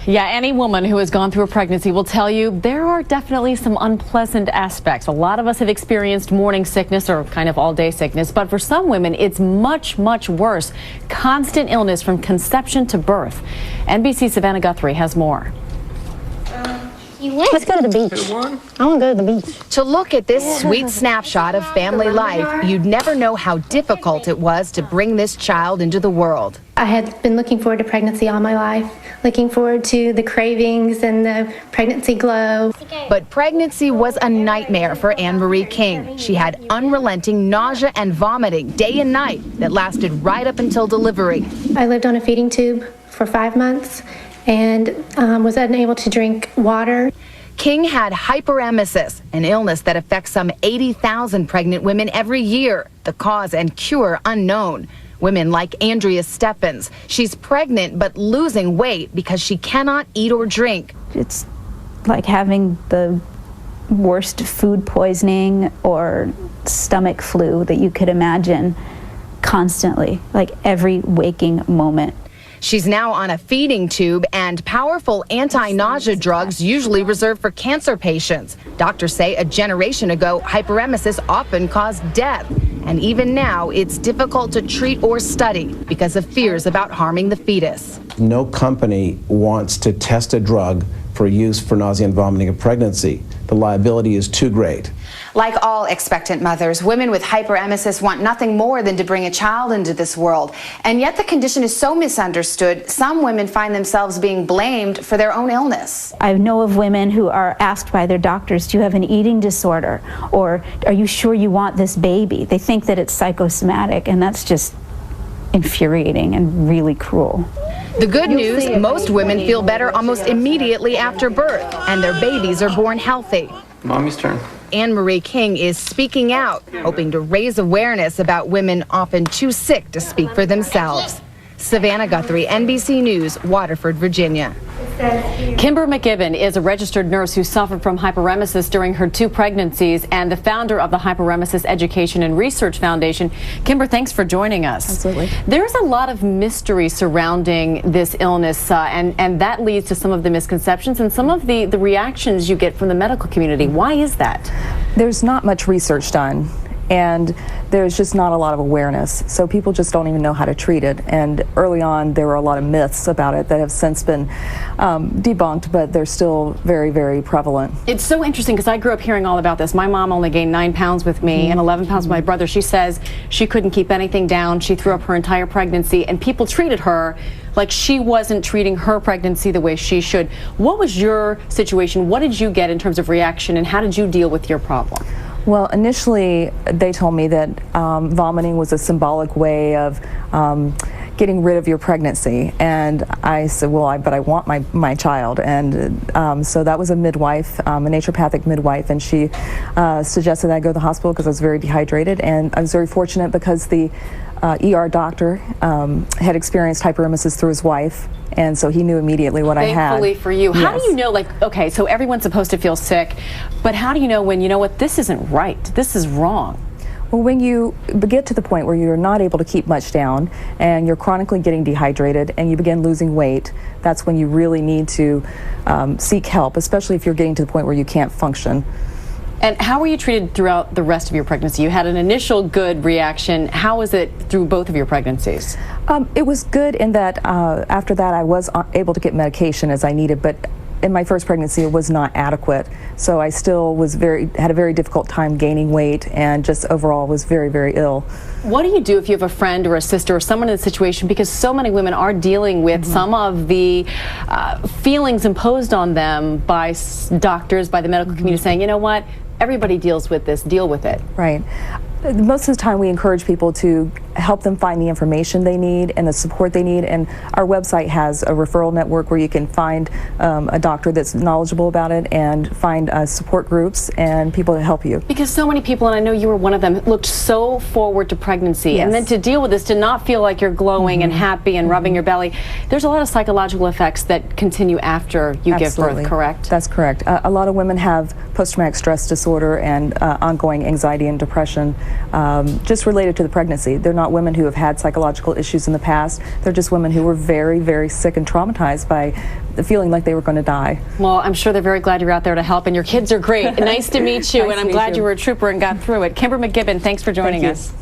Yeah, any woman who has gone through a pregnancy will tell you there are definitely some unpleasant aspects. A lot of us have experienced morning sickness or kind of all-day sickness, but for some women, it's much, much worse. Constant illness from conception to birth. NBC's Savannah Guthrie has more. Let's go to the beach. I want to go to the beach. To look at this sweet snapshot of family life, you'd never know how difficult it was to bring this child into the world. I had been looking forward to pregnancy all my life, looking forward to the cravings and the pregnancy glow. But pregnancy was a nightmare for Anne-Marie King. She had unrelenting nausea and vomiting day and night that lasted right up until delivery. I lived on a feeding tube for 5 months and was unable to drink water. King had hyperemesis, an illness that affects some 80,000 pregnant women every year. The cause and cure unknown. Women like Andrea Stephens. She's pregnant but losing weight because she cannot eat or drink. It's like having the worst food poisoning or stomach flu that you could imagine constantly, like every waking moment. She's now on a feeding tube and powerful anti-nausea drugs usually reserved for cancer patients. Doctors say a generation ago, hyperemesis often caused death. And even now, it's difficult to treat or study because of fears about harming the fetus. No company wants to test a drug for use for nausea and vomiting in pregnancy. The liability is too great. Like all expectant mothers, women with hyperemesis want nothing more than to bring a child into this world. And yet the condition is so misunderstood, some women find themselves being blamed for their own illness. I know of women who are asked by their doctors, do you have an eating disorder? Or are you sure you want this baby? They think that it's psychosomatic, and that's just infuriating and really cruel. The good news, most women feel better almost immediately after birth, and their babies are born healthy. Mommy's turn. Anne-Marie King is speaking out, hoping to raise awareness about women often too sick to speak for themselves. Savannah Guthrie, NBC News, Waterford, Virginia. Kimber McGibbon is a registered nurse who suffered from hyperemesis during her 2 pregnancies and the founder of the Hyperemesis Education and Research Foundation. Kimber, thanks for joining us. Absolutely. There's a lot of mystery surrounding this illness, and that leads to some of the misconceptions and some of the reactions you get from the medical community. Why is that? There's not much research done, and there's just not a lot of awareness, so people just don't even know how to treat it. And early on there were a lot of myths about it that have since been debunked, but they're still very, very prevalent. It's so interesting because I grew up hearing all about this. My mom only gained 9 pounds with me and 11 pounds with my brother. She says she couldn't keep anything down. She threw up her entire pregnancy, and people treated her like she wasn't treating her pregnancy the way she should. What was your situation? What did you get in terms of reaction, and how did you deal with your problem? Well, initially they told me that vomiting was a symbolic way of getting rid of your pregnancy, and I said, well, but I want my child. And so that was a midwife, a naturopathic midwife, and she suggested I go to the hospital because I was very dehydrated. And I was very fortunate because the ER doctor had experienced hyperemesis through his wife, and so he knew immediately what I had. Thankfully for you. Yes. How do you know, like, okay, so everyone's supposed to feel sick, but how do you know when, you know what, this isn't right, this is wrong? Well, when you get to the point where you're not able to keep much down and you're chronically getting dehydrated and you begin losing weight, that's when you really need to seek help, especially if you're getting to the point where you can't function. And how were you treated throughout the rest of your pregnancy? You had an initial good reaction. How was it through both of your pregnancies? It was good in that after that I was able to get medication as I needed, but in my first pregnancy it was not adequate. So I still was had a very difficult time gaining weight and just overall was very, very ill. What do you do if you have a friend or a sister or someone in the situation, because so many women are dealing with some of the feelings imposed on them by doctors, by the medical community, saying, you know what, everybody deals with this, deal with it. Right. Most of the time we encourage people to help them find the information they need and the support they need, and our website has a referral network where you can find a doctor that's knowledgeable about it and find support groups and people to help you. Because so many people, and I know you were one of them, looked so forward to pregnancy, Yes. and then to deal with this, to not feel like you're glowing and happy and rubbing your belly. There's a lot of psychological effects that continue after you Absolutely. give birth, correct? That's correct. A lot of women have post-traumatic stress disorder and ongoing anxiety and depression just related to the pregnancy. They're not not women who have had psychological issues in the past. They're just women who were very, very sick and traumatized by feeling like they were going to die. Well, I'm sure they're very glad you're out there to help, and your kids are great. Nice to meet you, Nice and I'm to meet glad you. you were a trooper and got through it. Kimber McGibbon, thanks for joining Thank you. us.